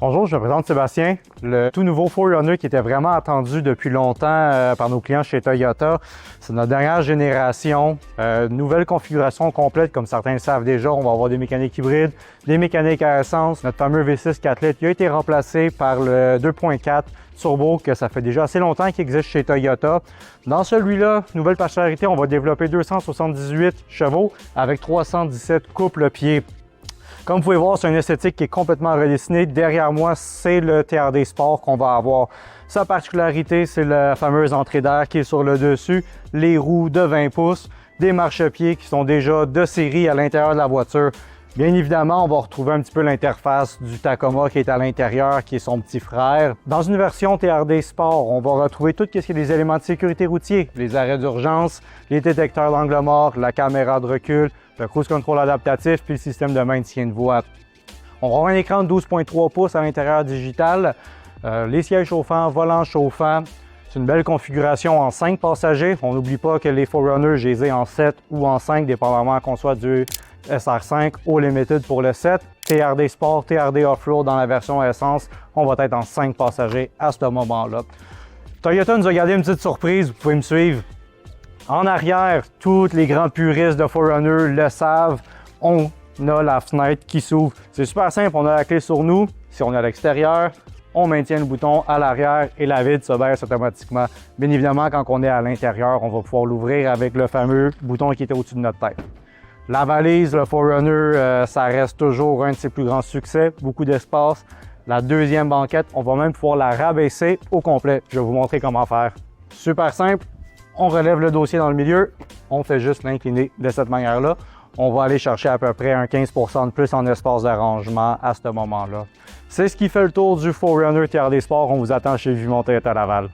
Bonjour, je me présente Sébastien. Le tout nouveau 4Runner qui était vraiment attendu depuis longtemps par nos clients chez Toyota. C'est notre dernière génération, nouvelle configuration complète comme certains le savent déjà. On va avoir des mécaniques hybrides, des mécaniques à essence. Notre fameux V6 4 litres qui a été remplacé par le 2.4 turbo que ça fait déjà assez longtemps qu'il existe chez Toyota. Dans celui-là, nouvelle particularité, on va développer 278 chevaux avec 317 couples-pieds. Comme vous pouvez voir, c'est une esthétique qui est complètement redessinée. Derrière moi, c'est le TRD Sport qu'on va avoir. Sa particularité, c'est la fameuse entrée d'air qui est sur le dessus, les roues de 20 pouces, des marchepieds qui sont déjà de série à l'intérieur de la voiture. Bien évidemment, on va retrouver un petit peu l'interface du Tacoma qui est à l'intérieur, qui est son petit frère. Dans une version TRD Sport, on va retrouver tout ce qui est des éléments de sécurité routier, les arrêts d'urgence, les détecteurs d'angle mort, la caméra de recul, le cruise control adaptatif puis le système de maintien de voie. On va avoir un écran de 12.3 pouces à l'intérieur digital, les sièges chauffants, volant chauffant. C'est une belle configuration en 5 passagers. On n'oublie pas que les 4Runner, je les ai en 7 ou en 5, dépendamment qu'on soit du SR5 ou Limited pour le 7. TRD Sport, TRD Off-Road dans la version essence, on va être en 5 passagers à ce moment-là. Toyota nous a gardé une petite surprise, vous pouvez me suivre. En arrière, tous les grands puristes de 4Runner le savent, on a la fenêtre qui s'ouvre. C'est super simple, on a la clé sur nous. Si on est à l'extérieur, on maintient le bouton à l'arrière et la vitre se baisse automatiquement. Bien évidemment, quand on est à l'intérieur, on va pouvoir l'ouvrir avec le fameux bouton qui était au-dessus de notre tête. La valise, le 4Runner, ça reste toujours un de ses plus grands succès, beaucoup d'espace. La deuxième banquette, on va même pouvoir la rabaisser au complet. Je vais vous montrer comment faire. Super simple. On relève le dossier dans le milieu, on fait juste l'incliner de cette manière-là. On va aller chercher à peu près un 15% de plus en espace de rangement à ce moment-là. C'est ce qui fait le tour du 4Runner TRD Sport. On vous attend chez Vimont Toyota Laval.